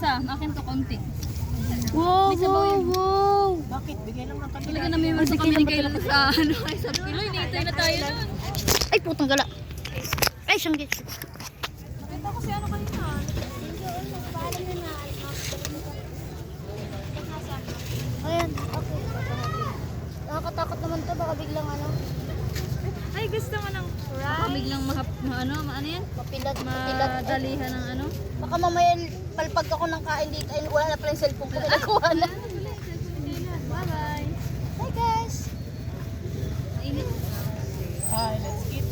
isa. Akin to konti. Wow, May sabaw wow, yun. wow. Bakit? Bigay lang ng kanila. Talaga namimers na kami ni Kaylan sa ano, ay sa kilo. Hinihintay na tayo nun. Ay, putang gala. Ay, siyang git. Nakita ko si ano kanina. Ayan, okay. Nakakatakot naman to, baka biglang ano, Ay, gusto mo ng baka biglang ano yan? mapilat. Madalihan ng ano? Baka mamaya palpag ako ng kain dito, ay wala na pala yung cellphone ko, nakuha na. Bye-bye. Hi guys! Init. Hi, let's eat.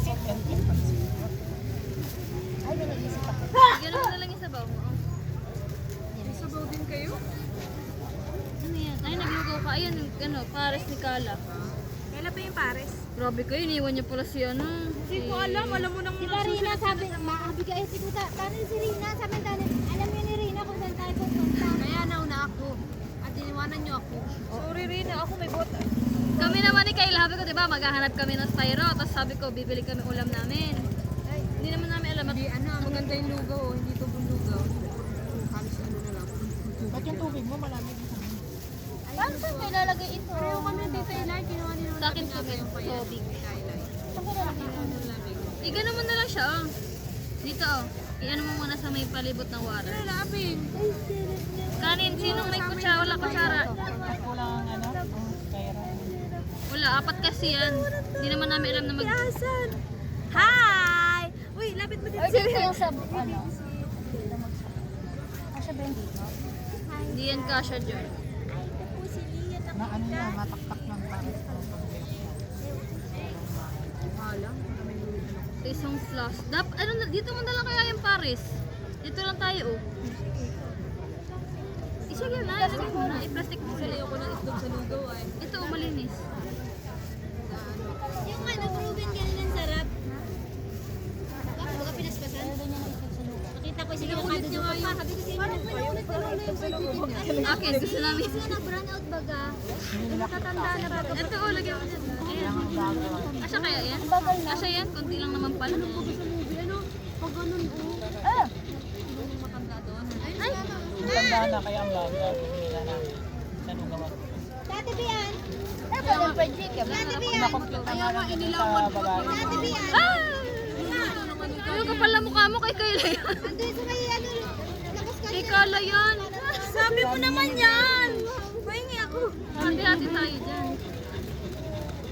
Sit and eat. Ay, may nag-isip ako. Gano'n mo na lang yung sabaw mo. May sabaw din kayo? Ano yan? Ay, naglugaw ka. Ayan, ano, pares ni Kala. Kailan pa yung pares? Grabe kayo, iniwan niya pala si ano. Hindi ko alam mo nang Diba Rina sabi, maabigay si Kuta, paano si Rina? Sabi tayo, alam niyo ni Rina kung saan tayo pupunta. Kaya nauna ako. At iniwanan niyo ako. Sorry Rina, ako may bota. Kami naman ni Kayla, sabi ko, diba, maghahanap kami ng styro. Tapos sabi ko, bibili kami ulam namin. Ay, hindi naman namin alam. Hindi, maganda yung lugaw, hindi ito lugaw. Halos ano na lang. Ba't yung tubig mo malamig? Paano saan may lalagay ito? Pareho kami dito ilay, kinuha niyo sa akin tubig. Tubig. Saan ko lalagay? Igano mo na lang siya, oh. Dito, oh. I-ano mo muna sa may palibot ng water. Wala, labing. Kanin, sinong may kutsara? Wala kutsara. Kulang ang ano? Kaya Wala, apat kasi yan. Hindi naman namin alam na mag... Hi! Uy, lapit mo dito. Or dito yung sa, ano? Kasha ba yung dito? Hindi yan kasha dyan. na ano yan, mataktak ng pares. Ito isang flask. Ano, dito mo na lang kaya yung pares. Dito lang tayo, oh. Isagay na, ilagay mo na. I-plastic mo sila. Ayoko ng itlog sa lugaw, ay. Ito, oh, malinis. Yung ano, proven ganun ang sarap. Baka pinaspasan? Nakita ko yung Pinukulit niyo nga yun. Sabi ko sa'yo, parang pinukulit ko lang yung certificate. Akin, gusto namin. Kasi na-brown out baga. Nakatanda na baga. Ito, oh, lagyan mo dyan. Ayan. Asya kaya yan? Asya yan? Konti lang naman pala. Ano? Pag ganun, oh. Ah! Matanda doon. Ay! Tanda na kaya ang bago. Nila na. Saan yung gawa? Dati Bian! Ano ba yung fried chicken? Dati Bian! Kaya nga inilawan ko. Dati Bian! Ah! Ano ka pala mukha mo kay Kayla yan? Andun sa may ano, labas ka. Kay Kala yan. Sabi mo naman yan! Mahingi ako. Hati-hati tayo dyan.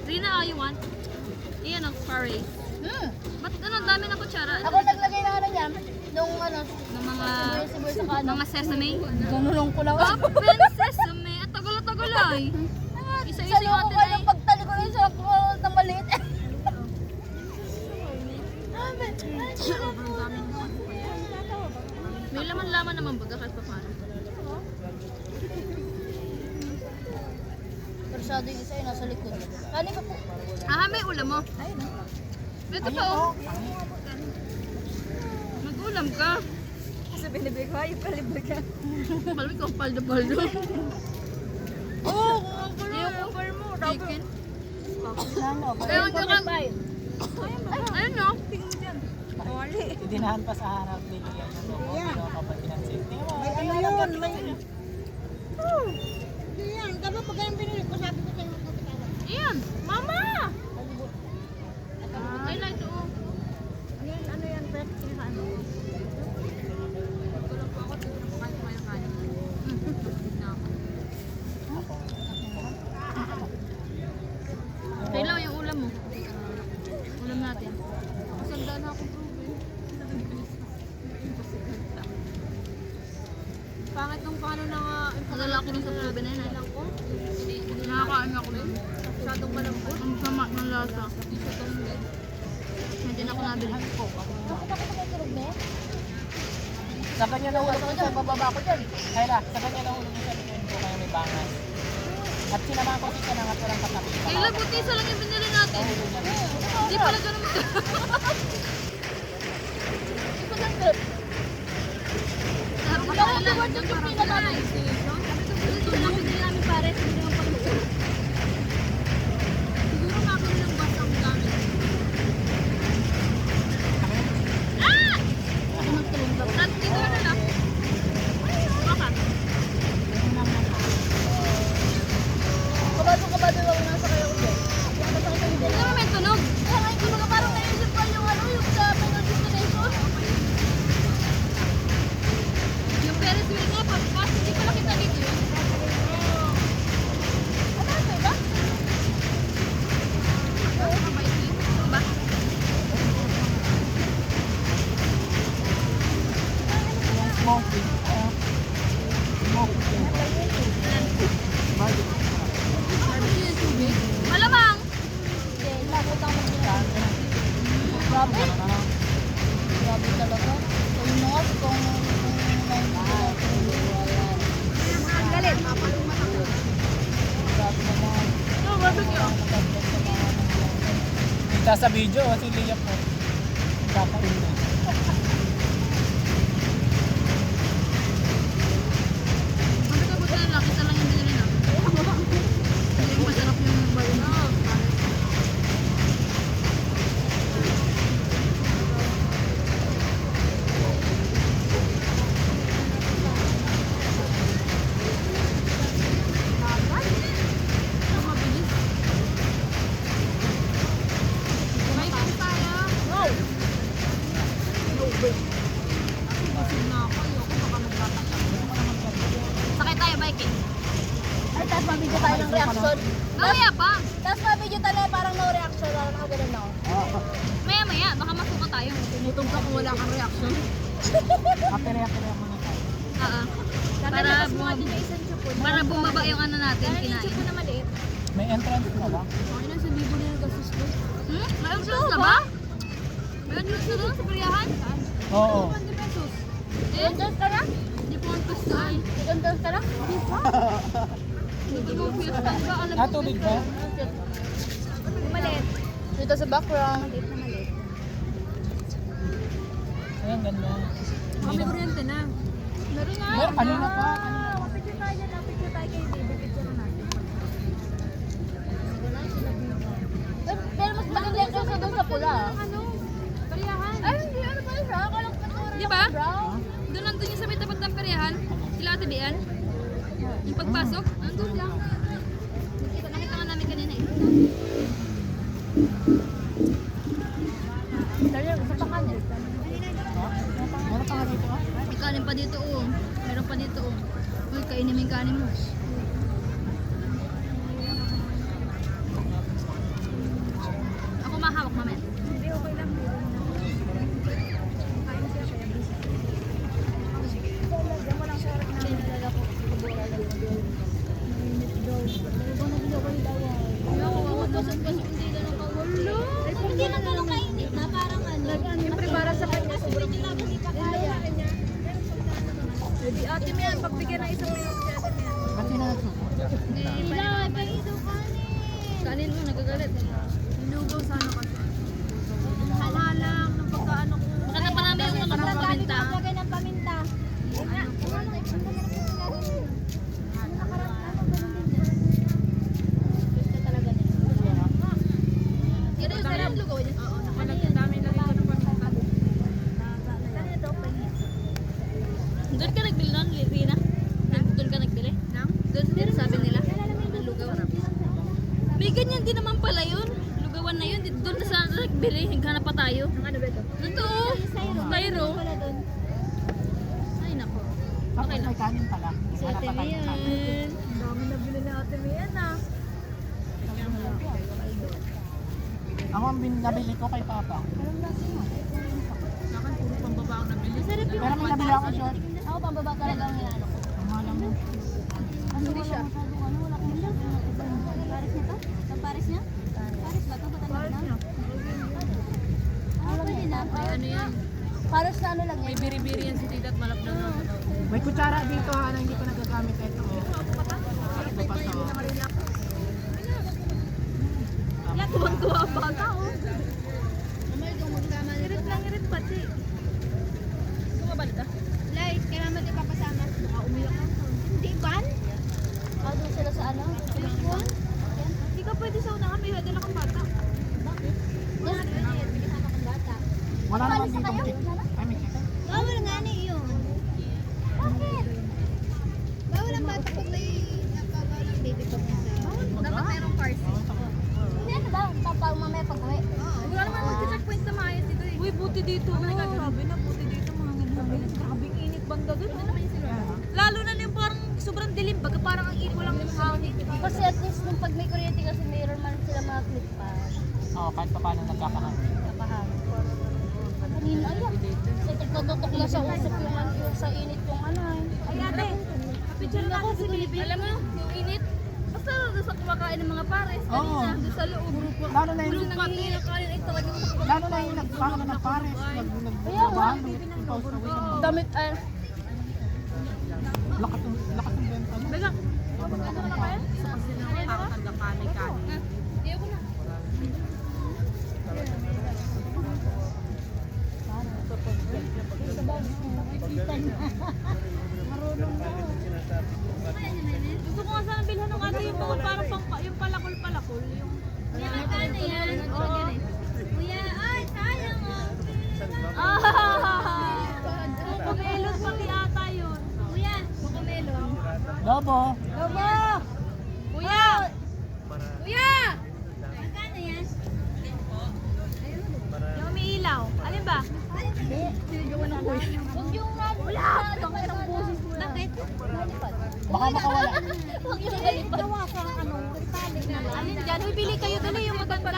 Rina, you want? Iyan ang pares. Ba't ano, dami ng kutsara? Ako naglagay na ano niyan, nung ano, Ng mga sibuyas sa ano. mga sesame. Gumulong ko lang. Open sesame. At tagal-tagal ay. Isa-isa Sa yung loob atin ko ay. yung pagtali ko yung sarap ko na maliit. May laman-laman naman baga kahit pa paano. Persado yung isa yung nasa likod. Kani ka po? Ah, may ulam mo. Ayun na. Ito pa oh. Mag-ulam ka. Kasi binibig ko, ayaw palibig ka. Malamig ka paldo-paldo. Oo, Yung cover mo, chicken. ano? Kaya ang gagawin. Ayun no. Dinahan pa sa harap. Bigyan ng logo. Pero kapag pinansin. Tingnan mo. Ano yun? Yan, dapat pag ganyan binili ko, sabi ko sa'yo. Iyan. Mama! Ay, na ito oh. Ano yan, Pet? Ano? Tulog po ako. Tignan ko kayo kumain ng kanin. Na ako. Kailan yung ulam mo? Ulam natin. Masanda na akong proven. Pangit nung paano na nga. Nadala ako dun sa proven na yun. Nakakain ako dun. Masyadong malambot. Ang sama ng lasa. Hindi siya tumulad. Hindi na ako nabili. Bakit ako magkakirog na eh? Sa kanya nahulog ko sa bababa ko dyan. Kaya sa kanya nahulog ko sa likod ko kaya may bangas. At sinamahan ko siya ng aturang katabi. Kailan buti isa lang yung binili natin. Hindi pala ganun mo. Hindi ko lang trip. Sabi ko Bakit kailan. yung Yung trip parang na namin? Ito lang binili namin pares. Hindi naman pala magkano. Siguro makakuli ng bus ang gamit. Ah! Dito na lang. Smoking. Smoking. Malamang! Hindi, labot ang mag-ingat. Grabe. Grabe talaga. Kung nungas, kung Ang galit. grabe naman. Oh, bakit yun? Kita sa video, si Leah po. Kakain na. Sabi ko, buta lang. Kita lang yung binili na. Hindi masarap yung bayo na. Sakay tayo, biking. Ay, tapos mabidyo tayo ng reaction. Mamaya pa. Tapos mabidyo tayo parang no reaction. Wala nakagalan na ako. Maya, baka masuka tayo. Tinutong ka kung wala kang reaction. Apere-apere muna tayo. Para, Mga din yung isang chupon. para bumaba yung ano natin, Kaya yung kinain. chupon na maliit. May entrance na ba? Okay na, sa libo na yung gastos ko. May entrance na ba? May entrance na doon sa peryahan? Oo. 20 pesos. Eh, Entrance ka na? hindi po ang kastaan. Entrance ka na? Dito mo fiesta, di ba? Alam Ah, mo, tubig ba? Maliit. Dito sa background. Maliit na maliit. Ayan, ganda. Hindi na. kuryente na. Meron nga. Meron, kanina pa. Picture tayo dyan. Picture tayo kay baby. Picture na natin. Pero mas maganda yung dress doon sa pula. ano? Peryahan. Ay, hindi. Ano ba siya? Akala ko pati Di ba? brown. Doon nandun yung sa may tapat ng peryahan. Sila Ate Bian. Yung pagpasok, nandun lang. Nakita nga namin kanina eh. Dali, gusto pa kanin. Meron pa nga dito ah. May kanin pa dito oh. Meron pa dito oh. Uy, kainin mo yung kanin mo. Ako mahawak mamaya. Hindi, okay lang. Kain siya kaya busy. Lagyan mo lang sa harap namin. Nalala ko. Mainit daw. Ano ba nabili ko yung dawa? Pasok-pasok hindi na ng kawalo. Hindi na ganun kainit na parang ano. Siyempre para sa kanya. Sobrang tapos di pa kaya. Hindi ate mo yan. Pagbigyan ng isang minuto si ate mo yan. Ba't sino nagsuko? Hila, paido kanin. Kanin mo, nagagalit. Inugaw sana kasi. Halang ng pagkaano ko. Baka na parami yung mga paminta. Lagay ng paminta. Gusto talaga niya. Yan yung sarap lugaw niya. Oo, Dami lagay ko ng paminta. Ganito, pangit. Doon ka nagbili nun, Rina? Doon ka nagbili? Doon sa sabi nila? Ng lugaw. May ganyan din naman pala yun. Lugawan na yun. Doon na sa nagbili. Highanap pa tayo. Ano ba ito? Totoo. Styro. Wala doon. Ay, nako. Tapos may kanin pala. Sa ate mo yan. Ang dami na bili ni Ate Mian ah. Ako ang nabili ko kay Papa. Masarap yung Pero may nabili ako short. ako pambaba talaga ang hinalo ko. Ang mahal mo. Hindi siya. Wala akong lang. Paris niya to? Ang Paris niya? Paris ba to? Paris niya. Pwede na. Ano yan? Paris na ano lang yan. Biri-biri yan si Tita at malap na nga. May kutsara dito ha na hindi ko nagagamit. Ito oh. Ito pa to. Yan, tuwang-tuwa ang bata oh. Irit lang, irit pati. Kumabalik ka? Light, kailangan mo din papasama. Umiyak ka. Hindi ban? Doon sila sa ano? Phone? Hindi ka pwede sa unahan. May hadala kang bata. Bakit? Yes, may kasama kang bata. Wala naman Alis na dito kayo? chick. Ay, may chicken. Bawal nga ni yun. Bakit? Bawal ang bata pag may napabawal ang baby pag nasa. Dapat mayroong car seat. Hindi ano ba? Papawal mamaya pag uwi. Wala naman mag-checkpoint na maayos dito eh. Uy, buti dito. Grabe na, buti dito. Grabe ang init banda dun. Lalo na yung parang sobrang dilim. Baga parang ang init. Walang hangin. Kasi at least nung pag may kuryente kasi mayroon man sila mga clip pa. Oo, kahit pa paano nagkakahangin. Napahangin. Kanina, ayan. Sa tutok na sa usap yung sa init yung ano eh. Ay ate, picture na ako si Pilipin. Alam mo, yung init, basta doon sa kumakain ng mga pares, Oo. kanina, doon sa loob. Lalo na yung, Doon nangihingi ng kanin, ay talagang lalo na yung nagpaka na pares, nagbahan, nag-pause away. damit, ay, Lakas ng benta mo. bigla. Ano na kaya? Iyo ko na. Gusto ko nga sana bilhan ng ate yung mga parang yung palakol-palakol. Yung Ano yan? Kuya, ay sayang oh. Kumelon pati ata yun. Kuya, kumelon. Lobo! Lobo! Kuya! Kuya! Magkano yan? Yung umiilaw. Alin ba? Huwag yung Wala! Bakit ang boses mo na? Bakit? Baka makawala. Huwag yung malipad. Gawa ka ano, talik na lang. Alin dyan? Uy, pili kayo dali yung maganda.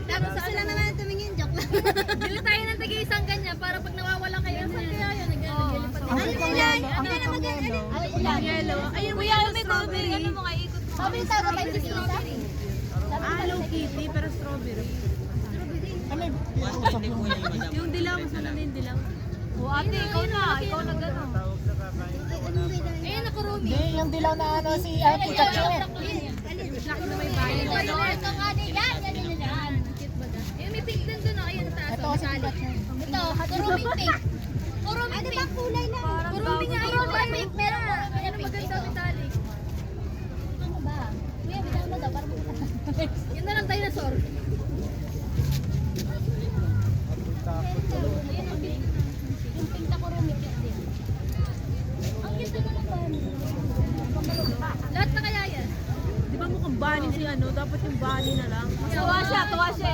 Tapos sila naman tumingin, joke lang. Bili tayo ng tagi-isang ganyan para pag nawawala kayo, saan kaya yun? Nag-alipad. Ang kitang yelo, ang kitang yelo. Ang yellow. Ayun, kuya, may strawberry. Ano mo nga, ikot mo. Sabi yung taga tayo si Hello Kitty, pero strawberry. Ano yung usap yung Yung dilaw, mas maganda yung dilaw. O ate, ikaw na. Ikaw na gano'n. Ayun, ako Rumi. Hindi, yung dilaw na ano si Pikachu eh. Black na may bayan. Ito nga din yan, yan yun yan. Ayun, may pink din doon. Ayun, taas. Ito si Pikachu. Ito, kuruming pink. Kuruming pink. Ano ba kulay lang? Kurumi nga yun. Pink. Meron mo. Ayun, maganda metallic. Ano ba? Kuya, bilang mo daw, parang Yun na lang dinosaur. yung pink na kuruming pink din. Ang ganda na lang ba? Lahat na kaya yan. Di ba mukhang bunny si ano? Dapat yung bunny na lang. Tuwa siya, tuwa siya.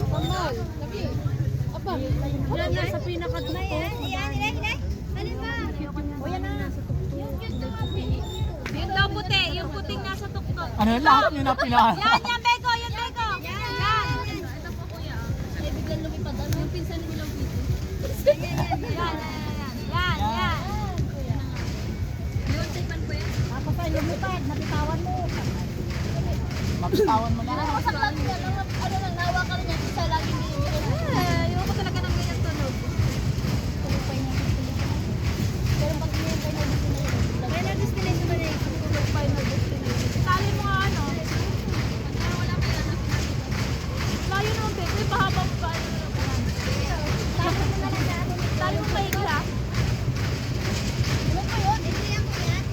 Pamal. Lagi. Apa? Yan na sa pinakatuktok. Yan. Alin ba? O yan na. Yung cute na kami. Yung daw puti, yung puting nasa tuktok. Ano lahat nyo na pinahan? Yan, Beko, yan, Beko. Yan. Ito po, kuya. Ay, biglang lumipad. Ano yung pinsan ni Nilang Pito? Yan. Yung tipan po yan. Tapos ay lumipad, nabitawan mo. Mapitawan mo na. Nakakasak lang yan. Ano lang, nawa ka rin yan. Isa laging binibigay. Ayoko talaga ng ganyan tunog. Tulupay na pero pag tulupay na Final destination ba na yun? Tulupay na destination. Tali mo nga ano. Pagka wala pa yan, layo naman, Beko. Yung pahaba mo ba? Tapos na lang sa akin. Tali mo mahigla. Ano po yun? Ito yan ko yan.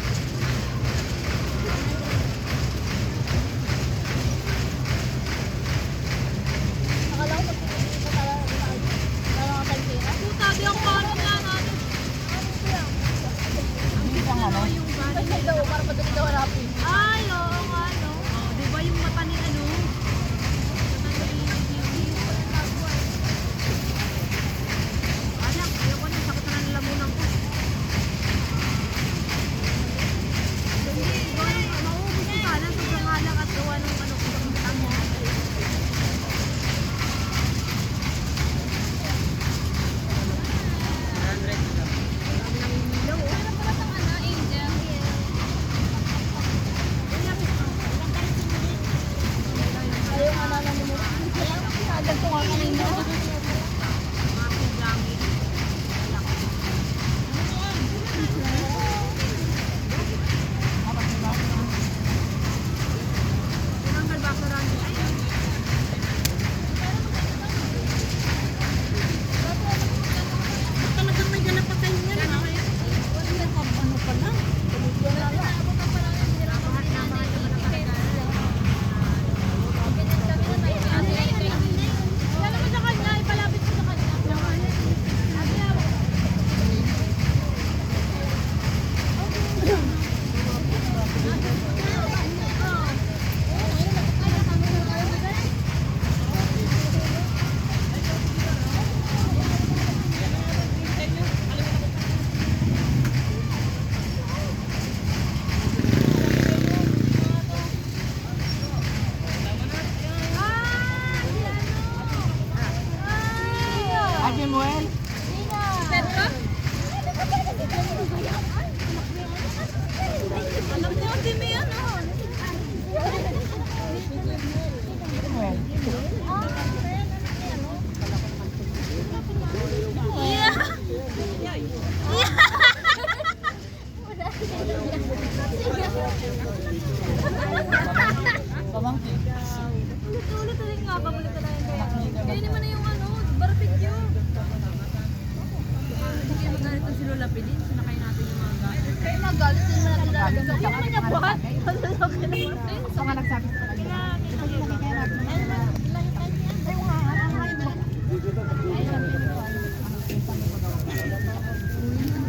Lola Pilin, sinakay natin yung mga gamit. Kaya magalit din natin lalagyan sa Hindi mo niya buhat. Ito nga nagsabi sa kanila.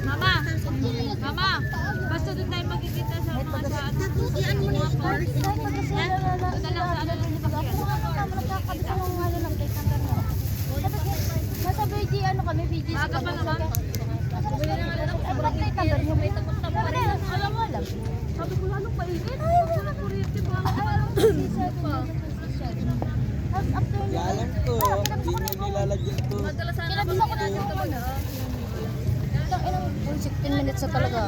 Mama! Mama! Basta doon tayo magkikita sa mga sa ano. Iyan mo na yung Doon na lang sa ano. Nasa BG, ano kami, BG. Maaga pa naman. Bumili na nga lang ako sobrang init. May takot-takot rin. Alam mo lang. Sabi ko lalong painit. Pag sila kuryente ba? Tapos after nyo, Alam ko, hindi nyo nilalagyan to. Madalas sana Kinabi ako ako natin talaga. Ito, ilang 15 minutes na talaga.